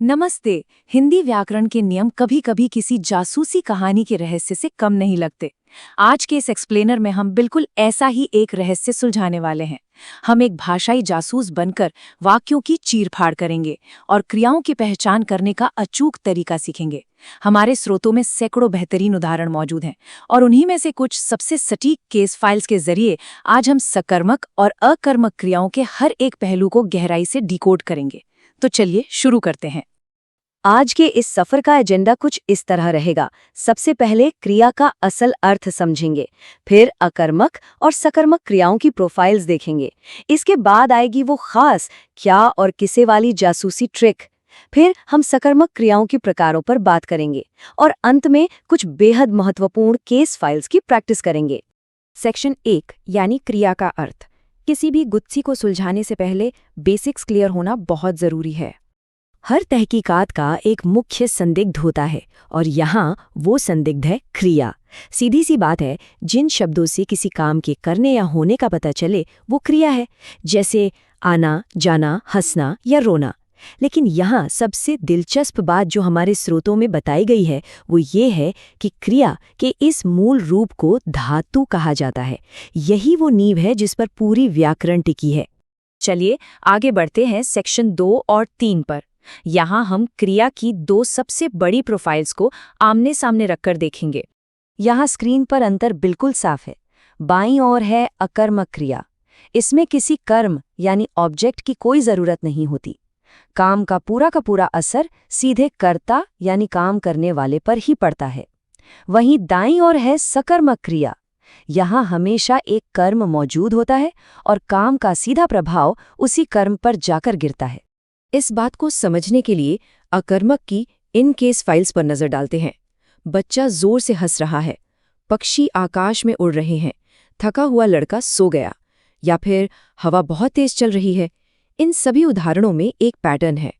नमस्ते। हिंदी व्याकरण के नियम कभी कभी किसी जासूसी कहानी के रहस्य से कम नहीं लगते। आज के इस एक्सप्लेनर में हम बिल्कुल ऐसा ही एक रहस्य सुलझाने वाले हैं। हम एक भाषाई जासूस बनकर वाक्यों की चीरफाड़ करेंगे और क्रियाओं की पहचान करने का अचूक तरीका सीखेंगे। हमारे स्रोतों में सैकड़ों बेहतरीन उदाहरण मौजूद हैं और उन्हीं में से कुछ सबसे सटीक केस फाइल्स के जरिए आज हम सकर्मक और अकर्मक क्रियाओं के हर एक पहलू को गहराई से डिकोड करेंगे। तो चलिए शुरू करते हैं। आज के इस सफर का एजेंडा कुछ इस तरह रहेगा। सबसे पहले क्रिया का असल अर्थ समझेंगे, फिर अकर्मक और सकर्मक क्रियाओं की प्रोफाइल्स देखेंगे। इसके बाद आएगी वो खास क्या और किसे वाली जासूसी ट्रिक। फिर हम सकर्मक क्रियाओं के प्रकारों पर बात करेंगे और अंत में कुछ बेहद महत्वपूर्ण केस फाइल्स की प्रैक्टिस करेंगे। सेक्शन 1 यानी क्रिया का अर्थ। किसी भी गुत्थी को सुलझाने से पहले बेसिक्स क्लियर होना बहुत जरूरी है। हर तहकीकात का एक मुख्य संदिग्ध होता है और यहाँ वो संदिग्ध है क्रिया। सीधी सी बात है, जिन शब्दों से किसी काम के करने या होने का पता चले वो क्रिया है, जैसे आना, जाना, हंसना या रोना। लेकिन यहाँ सबसे दिलचस्प बात जो हमारे स्रोतों में बताई गई है वो ये है कि क्रिया के इस मूल रूप को धातु कहा जाता है। यही वो नींव है जिस पर पूरी व्याकरण टिकी है। चलिए आगे बढ़ते हैं सेक्शन 2 और 3 पर। यहाँ हम क्रिया की दो सबसे बड़ी प्रोफाइल्स को आमने सामने रखकर देखेंगे। यहाँ स्क्रीन पर अंतर बिल्कुल साफ है। बाईं ओर है अकर्मक क्रिया। इसमें किसी कर्म यानी ऑब्जेक्ट की कोई जरूरत नहीं होती। काम का पूरा असर सीधे कर्ता यानी काम करने वाले पर ही पड़ता है। वहीं दाईं ओर है सकर्मक क्रिया। यहाँ हमेशा एक कर्म मौजूद होता है और काम का सीधा प्रभाव उसी कर्म पर जाकर गिरता है। इस बात को समझने के लिए अकर्मक की इन केस फाइल्स पर नजर डालते हैं। बच्चा जोर से हंस रहा है, पक्षी आकाश में उड़ रहे हैं, थका हुआ लड़का सो गया, या फिर हवा बहुत तेज चल रही है। इन सभी उदाहरणों में एक पैटर्न है।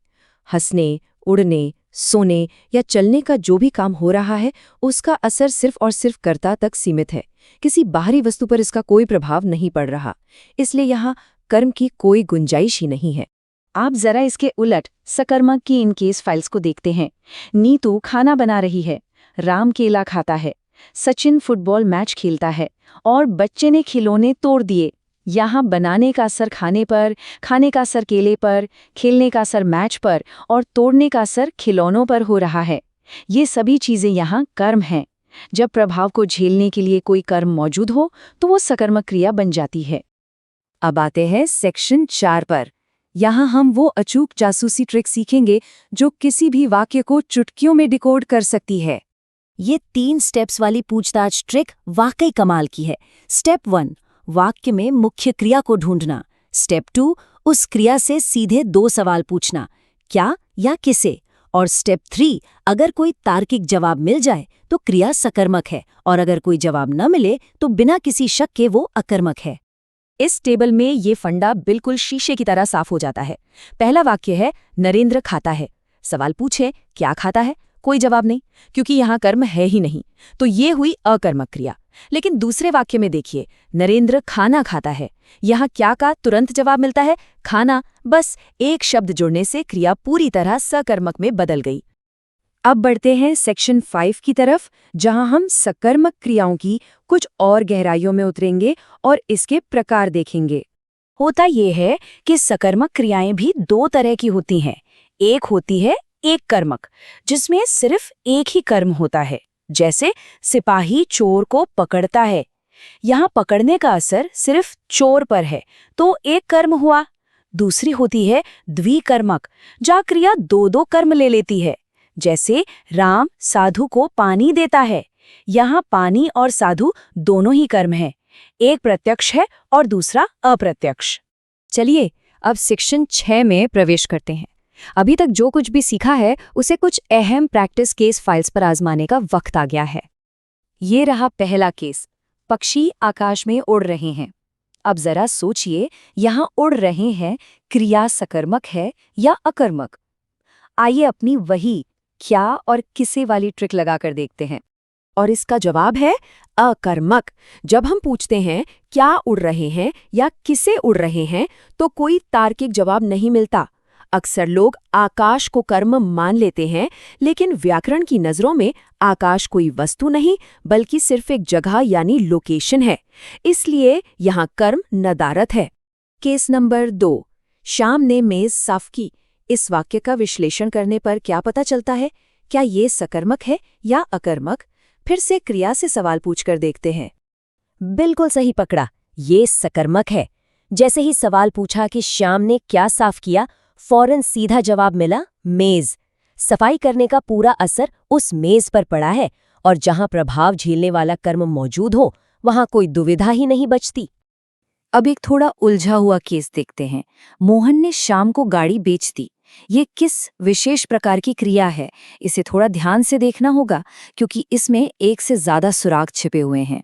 हंसने, उड़ने, सोने या चलने का जो भी काम हो रहा है उसका असर सिर्फ और सिर्फ कर्ता तक सीमित है। किसी बाहरी वस्तु पर इसका कोई प्रभाव नहीं पड़ रहा। इसलिए यहाँ कर्म की कोई गुंजाइश ही नहीं है। आप जरा इसके उलट सकर्मक की इन केस फाइल्स को देखते हैं। नीतू खाना बना रही है, राम केला खाता है, सचिन फुटबॉल मैच खेलता है और बच्चे ने खिलौने तोड़ दिए। यहाँ बनाने का असर खाने पर, खाने का असर केले पर, खेलने का असर मैच पर और तोड़ने का असर खिलौनों पर हो रहा है। ये सभी चीजें यहाँ कर्म हैं। जब प्रभाव को झेलने के लिए कोई कर्म मौजूद हो तो वो सकर्मक क्रिया बन जाती है। अब आते हैं सेक्शन 4 पर। यहाँ हम वो अचूक जासूसी ट्रिक सीखेंगे जो किसी भी वाक्य को चुटकियों में डिकोड कर सकती है। ये 3 स्टेप्स वाली पूछताछ ट्रिक वाकई कमाल की है। स्टेप 1, वाक्य में मुख्य क्रिया को ढूंढना। स्टेप 2, उस क्रिया से सीधे 2 सवाल पूछना, क्या या किसे। और स्टेप 3, अगर कोई तार्किक जवाब मिल जाए तो क्रिया सकर्मक है और अगर कोई जवाब न मिले तो बिना किसी शक के वो अकर्मक है। इस टेबल में ये फंडा बिल्कुल शीशे की तरह साफ हो जाता है। पहला वाक्य है नरेंद्र खाता है। सवाल पूछे क्या खाता है, कोई जवाब नहीं क्योंकि यहाँ कर्म है ही नहीं, तो ये हुई अकर्मक क्रिया। लेकिन दूसरे वाक्य में देखिए, नरेंद्र खाना खाता है। यहाँ क्या का तुरंत जवाब मिलता है, खाना। बस एक शब्द जुड़ने से क्रिया पूरी तरह सकर्मक में बदल गई। अब बढ़ते हैं सेक्शन 5 की तरफ, जहां हम सकर्मक क्रियाओं की कुछ और गहराइयों में उतरेंगे और इसके प्रकार देखेंगे। होता ये है कि सकर्मक क्रियाएं भी 2 तरह की होती हैं। एक होती है एक कर्मक, जिसमें सिर्फ एक ही कर्म होता है, जैसे सिपाही चोर को पकड़ता है। यहाँ पकड़ने का असर सिर्फ चोर पर है, तो एक कर्म हुआ। दूसरी होती है द्विकर्मक, जहाँ क्रिया 2 कर्म ले लेती है, जैसे राम साधु को पानी देता है। यहाँ पानी और साधु दोनों ही कर्म हैं, एक प्रत्यक्ष है और दूसरा अप्रत्यक्ष। चलिए अब सेक्शन 6 में प्रवेश करते हैं। अभी तक जो कुछ भी सीखा है उसे कुछ अहम प्रैक्टिस केस फाइल्स पर आजमाने का वक्त आ गया है। ये रहा पहला केस, पक्षी आकाश में उड़ रहे हैं। अब जरा सोचिए, यहाँ उड़ रहे हैं क्रिया सकर्मक है या अकर्मक। आइए अपनी वही क्या और किसे वाली ट्रिक लगाकर देखते हैं। और इसका जवाब है अकर्मक। जब हम पूछते हैं क्या उड़ रहे हैं या किसे उड़ रहे हैं तो कोई तार्किक जवाब नहीं मिलता। अक्सर लोग आकाश को कर्म मान लेते हैं, लेकिन व्याकरण की नज़रों में आकाश कोई वस्तु नहीं बल्कि सिर्फ एक जगह यानी लोकेशन है। इसलिए यहाँ कर्म नदारत है। केस नंबर 2, श्याम ने मेज साफ की। इस वाक्य का विश्लेषण करने पर क्या पता चलता है? क्या ये सकर्मक है या अकर्मक? फिर से क्रिया से सवाल पूछकर देखते हैं। बिल्कुल सही पकड़ा, ये सकर्मक है। जैसे ही सवाल पूछा कि श्याम ने क्या साफ किया, फौरन सीधा जवाब मिला, मेज। सफाई करने का पूरा असर उस मेज पर पड़ा है, और जहां प्रभाव झेलने वाला कर्म मौजूद हो वहां कोई दुविधा ही नहीं बचती। अब एक थोड़ा उलझा हुआ केस देखते हैं। मोहन ने श्याम को गाड़ी बेच दी। ये किस विशेष प्रकार की क्रिया है? इसे थोड़ा ध्यान से देखना होगा, क्योंकि इसमें एक से ज्यादा सुराग छिपे हुए हैं।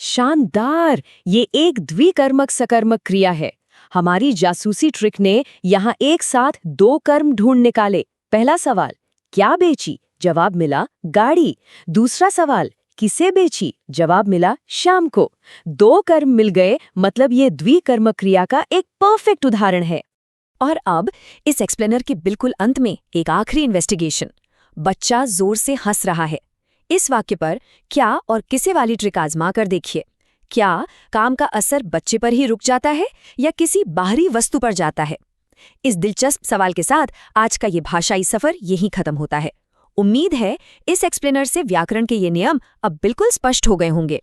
शानदार! ये एक द्विकर्मक सकर्मक क्रिया है। हमारी जासूसी ट्रिक ने यहाँ एक साथ 2 कर्म ढूंढ निकाले। पहला सवाल, क्या बेची? जवाब मिला, गाड़ी। दूसरा सवाल, किसे बेची? जवाब मिला, श्याम को। 2 कर्म मिल गए, मतलब ये द्विकर्मक क्रिया का एक परफेक्ट उदाहरण है। और अब इस एक्सप्लेनर के बिल्कुल अंत में एक आखिरी इन्वेस्टिगेशन। बच्चा जोर से हंस रहा है। इस वाक्य पर क्या और किसे वाली ट्रिक आजमा कर देखिए। क्या काम का असर बच्चे पर ही रुक जाता है या किसी बाहरी वस्तु पर जाता है? इस दिलचस्प सवाल के साथ आज का ये भाषाई सफर यहीं खत्म होता है। उम्मीद है इस एक्सप्लेनर से व्याकरण के ये नियम अब बिल्कुल स्पष्ट हो गए होंगे।